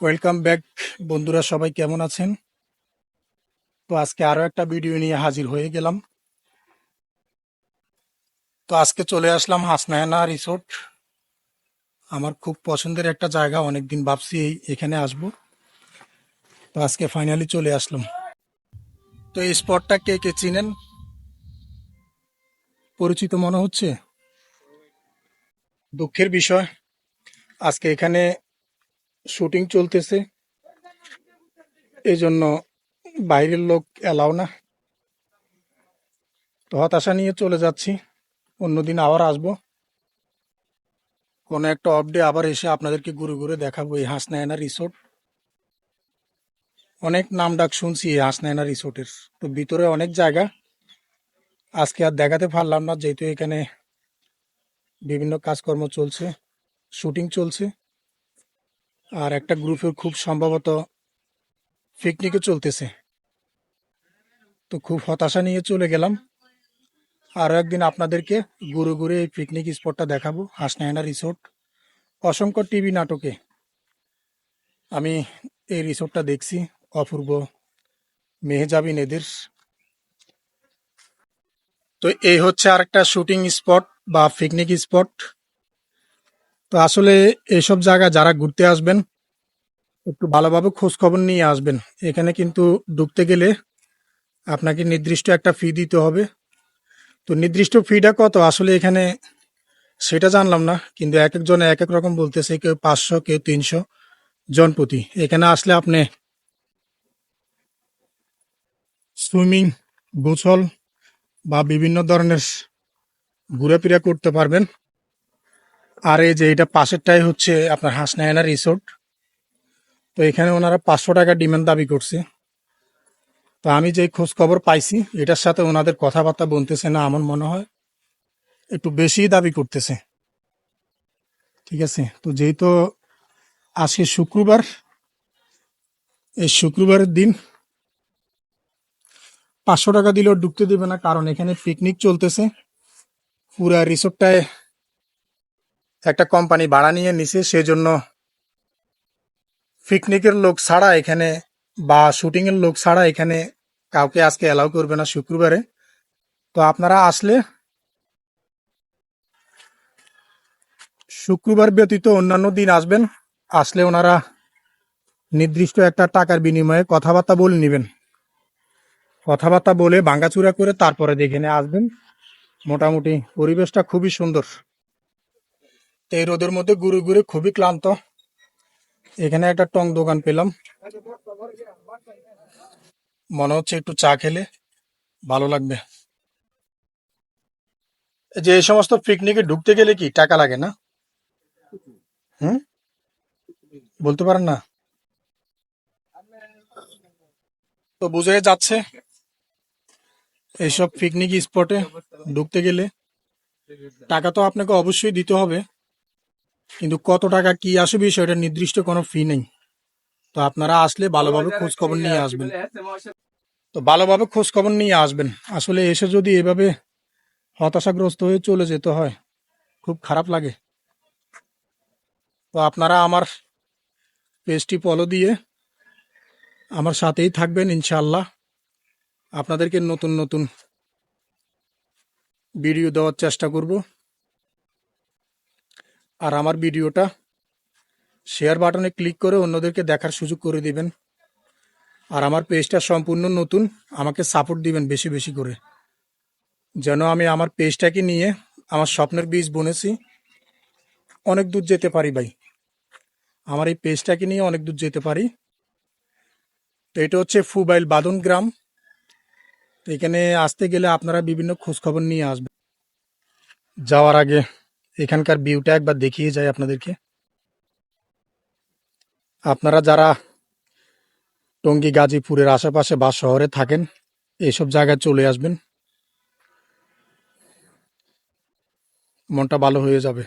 Welcome back বন্ধুরা, সবাই কেমন আছেন? তো আজকে আরো একটা ভিডিও নিয়ে হাজির হয়ে গেলাম। তো আজকে চলে আসলাম হাসনায়না রিসোর্ট। আমার খুব পছন্দের একটা জায়গা, অনেকদিন ভাবছি এখানে আসব। তো আজকে ফাইনালি চলে আসলাম। তো এই স্পটটা কে কে চিনেন? পরিচিত মনে হচ্ছে। দুঃখের বিষয়, আজকে এখানে শুটিং চলতেছে, এই জন্য বাইরের লোক এলাও না। তো হতাশা নিয়ে চলে যাচ্ছি, অন্যদিন আবার আসবো। কোনো একটা অফ ডে আবার এসে আপনাদেরকে ঘুরে ঘুরে দেখাবো এই হাসনায়না রিসোর্ট। অনেক নাম ডাক শুনছি এই হাসনায়না রিসোর্টের। তো ভিতরে অনেক জায়গা, আজকে আর দেখাতে পারলাম না, যেহেতু এখানে বিভিন্ন কাজকর্ম চলছে, শুটিং চলছে। আর একটা গ্রুপের খুব সম্ভবত পিকনিকও চলতেছে। তো খুব হতাশা নিয়ে চলে গেলাম। আরও একদিন আপনাদেরকে ঘুরে ঘুরে এই পিকনিক স্পটটা দেখাবো, হাসনায়না রিসোর্ট। অসংখ্য টিভি নাটকে আমি এই রিসোর্টটা দেখছি, অপূর্ব মেহজাবিন এদের। তো এই হচ্ছে আরেকটা শুটিং স্পট বা পিকনিক স্পট। তো আসলে এইসব জায়গা যারা ঘুরতে আসবেন, একটু ভালোভাবে খোঁজ খবর নিয়ে আসবেন। এখানে কিন্তু ঢুকতে গেলে আপনাকে নির্দিষ্ট একটা ফি দিতে হবে। তো নির্দিষ্ট ফিটা কত আসলে এখানে সেটা জানলাম না, কিন্তু এক একজন এক এক রকম বলতেছে, কেউ 500, কেউ 300 জন প্রতি। এখানে আসলে আপনি সুইমিং, গোসল বা বিভিন্ন ধরনের ঘোরাফেরা করতে পারবেন। আর এই যে এটা পাশেরটাই হচ্ছে আপনার হাসনায়না রিসোর্ট। তো এখানে ওনারা 500 টাকা ডিমান্ড দাবি করছে। তো আমি যে খোঁজ খবর পাইছি, এটার সাথে ওনাদের কথাবার্তা বলতেছে না, আমার মনে হয় একটু বেশি দাবি করতেছে। ঠিক আছে, তো যেহেতু আজকে শুক্রবার, এই শুক্রবারের দিন 500 টাকা দিলেও ঢুকতে দেবে না, কারণ এখানে পিকনিক চলতেছে। পুরা রিসোর্টটায় একটা কোম্পানি ভাড়া নিয়ে নিছে, সেজন্য পিকনিকের লোক ছাড়া এখানে বা শুটিং এর লোক ছাড়া এখানে কাউকে আজকে অ্যালাউ করবে না শুক্রবারে। তো আপনারা আসলে শুক্রবার ব্যতীত অন্যান্য দিন আসবেন। আসলে ওনারা নির্দিষ্ট একটা টাকার বিনিময়ে কথাবার্তা বলে নেবেন। কথাবার্তা বলে ভাঙ্গাচুরা করে তারপরে দেখে নিয়ে আসবেন। মোটামুটি পরিবেশটা খুবই সুন্দর। তো এই রোদের মধ্যে ঘুরে ঘুরে খুবই ক্লান্ত। এখানে একটা টং দোকান পেলাম, মনে হচ্ছে একটু চা খেলে ভালো লাগবে। এই যে এই সমস্ত পিকনিকে ঢুকতে গেলে কি টাকা লাগে না? হুম, বলতে পারেন না? তো বুঝে যাচ্ছে, এইসব পিকনিক স্পটে ঢুকতে গেলে টাকা তো আপনাকে অবশ্যই দিতে হবে, কিন্তু কত টাকা কি আসবে সেটা নির্দিষ্ট কোনো ফি নেই। তো আপনারা আসলে ভালোভাবে খোঁজ খবর নিয়ে আসবেন। তো ভালোভাবে খোঁজ খবর নিয়ে আসবেন। আসলে এসে যদি এভাবে হতাশাগ্রস্ত হয়ে চলে যেতে হয়, খুব খারাপ লাগে। তো আপনারা আমার পেজটি ফলো দিয়ে আমার সাথেই থাকবেন ইনশাআল্লাহ। আপনাদেরকে নতুন নতুন ভিডিও দেওয়ার চেষ্টা করব। আর আমার ভিডিওটা শেয়ার বাটনে ক্লিক করে অন্যদেরকে দেখার সুযোগ করে দিবেন। আর আমার পেজটা সম্পূর্ণ নতুন, আমাকে সাপোর্ট দিবেন বেশি বেশি করে, যেন আমি আমার পেজটাকে নিয়ে আমার স্বপ্নের বীজ বুনেছি, অনেক দূর যেতে পারি ভাই। আমার এই পেজটাকে নিয়ে অনেক দূর যেতে পারি। তো এটা হচ্ছে ফুবাইল বাদন গ্রাম। তো এখানে আসতে গেলে আপনারা বিভিন্ন খোঁজ খবর নিয়ে আসবেন। যাওয়ার আগে এখানকার ভিউটা একবার দেখিয়ে যায় আপনাদেরকে। আপনারা যারা টঙ্গী গাজীপুরের আশেপাশে বা শহরে থাকেন, এইসব জায়গায় চলে আসবেন, মনটা ভালো হয়ে যাবে।